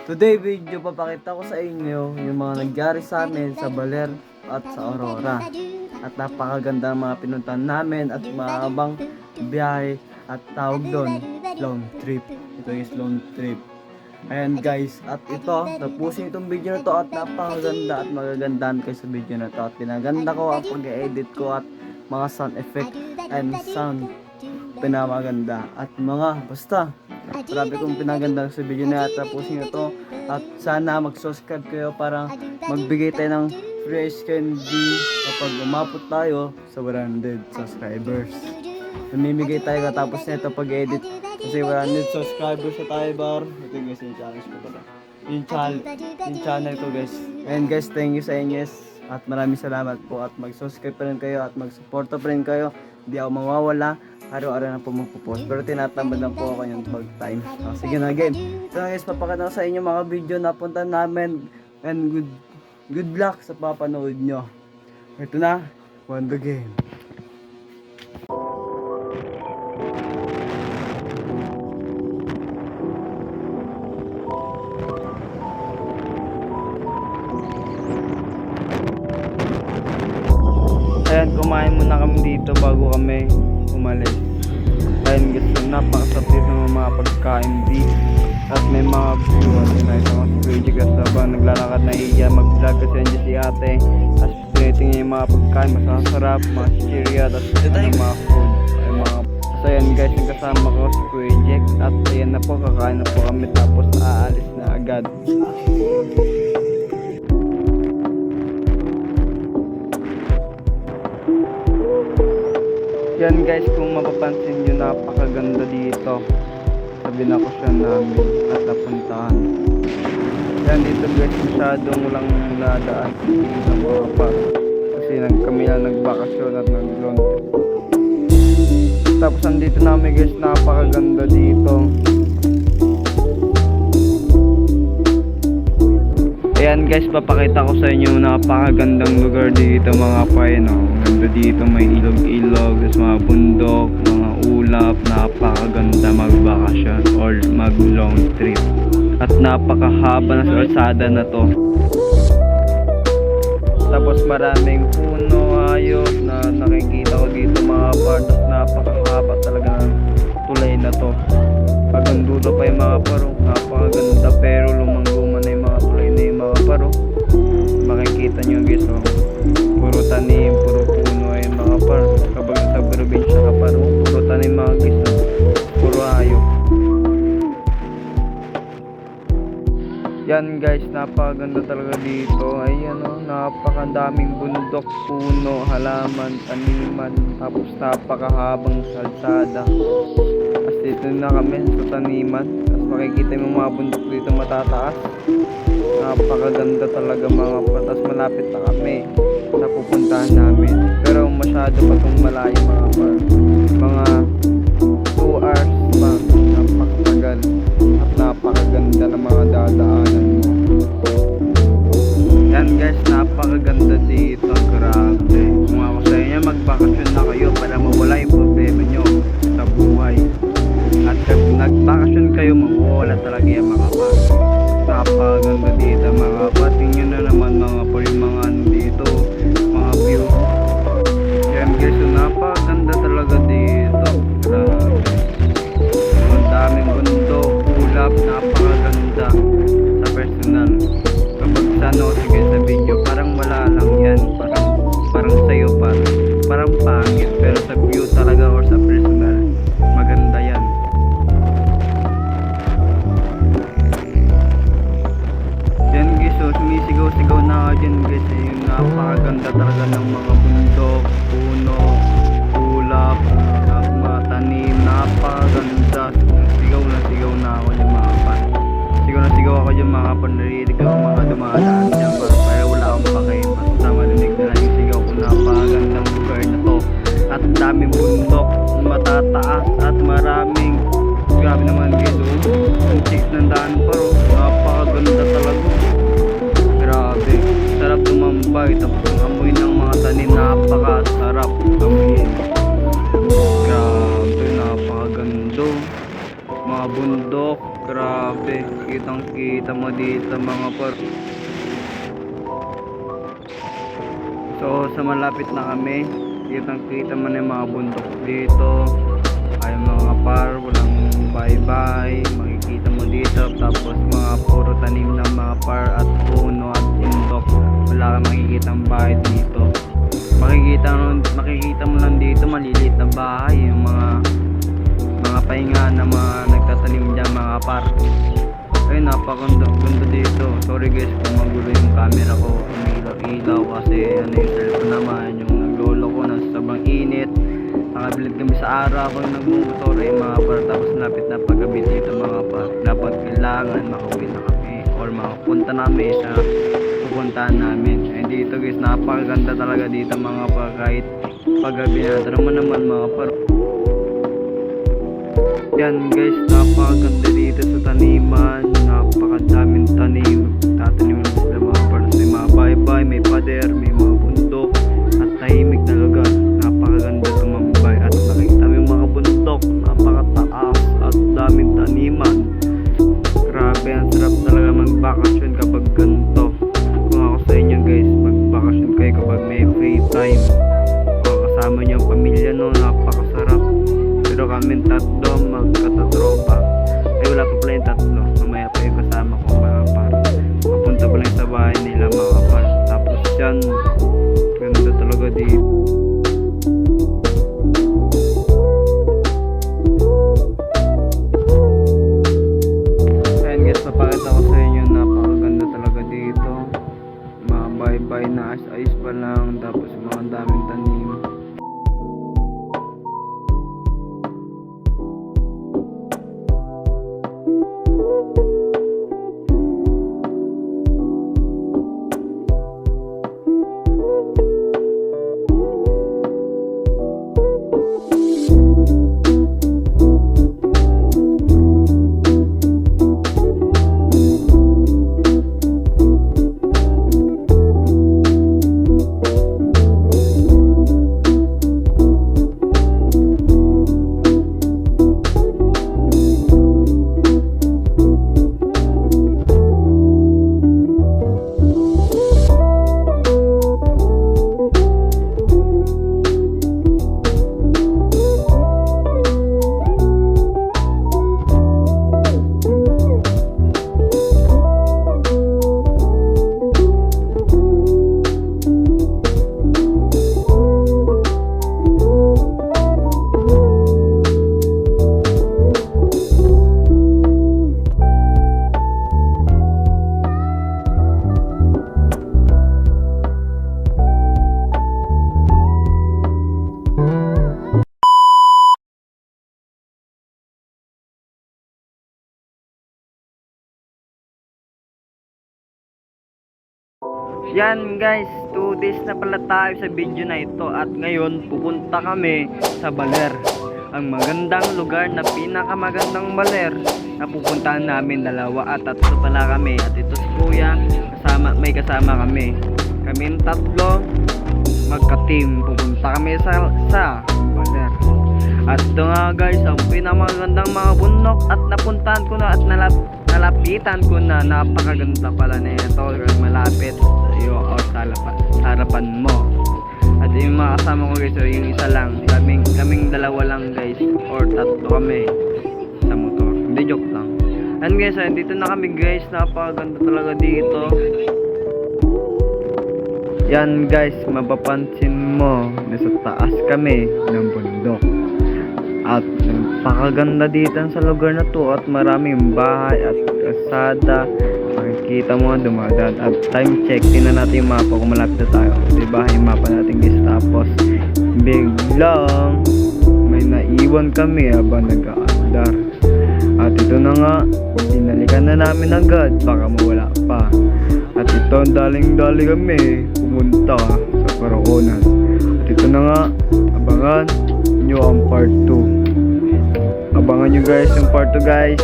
Today video papakita ko sa inyo yung mga nangyari sa amin sa Baler at sa Aurora. At napakaganda ng mga pinuntahan namin at mahabang biyahe at tawag doon, long trip. Ito is long trip. Ayan guys, at ito, tapusin itong video na to at napakaganda at magagandahan kayo sa video na to. At pinaganda ko ang pag-edit ko at mga sound effect and sound pinamaganda at mga basta grabe kong pinaganda sa video na tapusin ito. At sana mag-subscribe kayo para magbigay tayo ng fresh candy kapag umabot tayo sa 100 subscribers. Namimigay tayo katapos na ito pag-edit kasi 100 subscribers na tayo bar. Ito guys, yung challenge ko pala, yung channel ko guys. And guys, thank you sa inyo at maraming salamat po at mag-subscribe pa rin kayo at mag-suporta pa rin kayo. Hindi ako mawawala, araw-araw na po magpo-post, pero tinatamad lang po ako yung pag-time. Sige na game. So guys, papakita ko sa inyo mga video na punta namin and good luck sa papanood nyo. Ito na, one the game. Ayan, kumain muna kami dito bago kami umalis. Ayan guys, napakasapit ng mga pagkain dito. At may mga view at sinayos mga security guys habang naglalakad na iya mag-vlog kasi andyan si ate. Tapos tinitingnan yung mga pagkain, masasarap, mga chichirya, tapos mga food. So ayan guys, yung kasama ko si Kuya Jack. At ayan na po, kakain na po kami tapos aalis na agad. Yan guys, kung mapapansin nyo, napakaganda dito sa binakosyon namin at napuntahan. Yan dito guys, masyadong walang nadaan ng mga pa kasi kami na nagbakasyon at nag-long. Tapos andito namin guys, napakaganda dito. Ayan guys, papakita ko sa inyo napakagandang lugar dito mga pae, no? Ganda dito, may ilog-ilog, mga bundok, mga ulap, napakaganda magbakasyon or mag long trip. At napakahaba na kalsada na to. Tapos maraming puno, hayop na nakikita ko dito mga par. Tapos napakahaba talaga ng tulay na to. Hanggang dulo pa yung mga paro, napakaganda pero lumang-luma na yung mga tulay na yung mga paro. Makikita nyo guys, oh. Puro tanim, puro puno ay mga paro. Kapag sa probinsya ka paro, puro tanim mga guys, oh. Puro hayop. Yan guys, napakaganda talaga dito. Ayan, oh, napakadaming bundok, puno, halaman, taniman, tapos napakahabang kalsada. Tapos dito na kami sa taniman. Tapos makikita mo mga bundok dito matataas. Napakaganda talaga mga patas. Malapit na kami sa pupuntahan namin. Pero masyado pa itong malayo mga par. Mga 2 hours pa. Napakatagal. At napakaganda ng mga dadaanan mo. Yan guys, napakaganda dito. Grabe. Kung ako sa inyo, magbakasyon na kayo para mawala yung problema nyo sa buhay. At pag nagbakasyon kayo, mawala talaga yung mga par. Napakaganda dito mga par. Tingnan na naman mga par yung mga ano dito, mga view. Yan guys, so napakaganda talaga dito. Grabe. Ang daming bundok, ulap, napakaganda sa personal. Kapag sa note guys sa video, parang wala lang yan. Parang sa'yo parang pangit. Pero sa view talaga or sa personal, maganda yan. Yan guys, so sumisigaw-sigaw na ako dyan guys. Yung napakaganda talaga ng mga bundok, puno, ulap, mga tanim, napakaganda. Sigaw na ako yung mga pan. Sigaw ako yung mga pan, narinig ako mga dumadaan dyan para wala akong pakay. Basta marinig na lang yung sigaw ko. Napakagandang lugar na to. At daming bundok, matataas at maraming, grabe naman guys, ang chicks ng daan pero napakaganda talaga. Grabe, sarap tumambay. Tapos ang amoy ng mga tanim, napakasarap amoyin. Grabe, napakaganda. Mga bundok, grabe, kitang kita mo dito mga par. So sa malapit na kami, kitang kita mo na yung mga bundok dito. Ay mga par, walang bye-bye, makikita mo dito. Tapos mga puro tanim ng mga par at puno at bundok. Wala kang makikitang bahay dito. Makikita mo lang dito maliliit na bahay, yung mga pahinga na mga nagtatanim dyan mga par. Ay napakaganda dito. Sorry guys kung magulo yung camera ko, umilaw kasi ano yung cellphone naman, yung naglolo ko na sobrang init. Nakabilid kami sa araw ako nagmumotor mga par. Tapos lapit na paggabi dito mga par, dapat kailangan makauwi na kami or makapunta namin sa pupuntahan namin. And dito guys, napakaganda talaga dito mga par, kahit paggabi na. Tara mo naman mga par. Yan guys, napakaganda dito sa taniman. Napakadaming tanim. Tatanim na sila mga par. May mga baybay, may pader, may mga bundok at tahimik na lugar. Napakaganda tumambay at nakikita mo yung mga bundok, napakataas at daming taniman. Grabe, ang sarap talaga magbakasyon kapag ganito. Kung ako sa inyo guys, magbakasyon kayo kapag may free time o kasama niyo ang pamilya, no, napakasarap. Pero kami tatlo magkatatropa, ay wala pa pala yung tatlo, mamaya pa yung kasama ko mga par. Papunta pa lang sa bahay nila mga par. Tapos yan, ganda talaga dito. Ayan guys, napakita ko sa inyo, napakaganda talaga dito. Mga bye-bye na ayos pa lang, tapos mga daming tanim. Yan guys, 2 days na pala tayo sa video na ito at ngayon pupunta kami sa Baler. Ang magandang lugar na pinakamagandang baler na pupuntahan namin, dalawa at tatlo pala kami. At ito si kuya, may kasama kami. Kaming tatlo, magka-team. Pupunta kami sa baler. At ito nga guys, ang pinakamagandang mga bundok at napuntahan ko na at nalapitan ko na. Napakaganda pala na ito, malapit sa iyo o sa harapan mo. At yung mga kasama ko guys, so yung isa lang, kaming dalawa lang guys, or tatlo kami sa motor. Hindi, joke lang. And guys, dito na kami guys, napakaganda talaga dito. Yan guys, mapapansin mo, nasa taas kami ng bundok. At napakaganda dito sa lugar na to at maraming bahay at kasada. Makikita mo nga dumadaan. At time check, tingnan natin yung mapa kung malapit na tayo. Diba yung mapa natin guys. Tapos biglang may naiwan kami habang nag-aandar. At ito na nga, dinalikan na namin agad, baka mawala pa. At ito, daling-dali kami pumunta sa Paraunas. At ito na nga, abangan nyo ang part 2. Abangan nyo guys yung part 2 guys.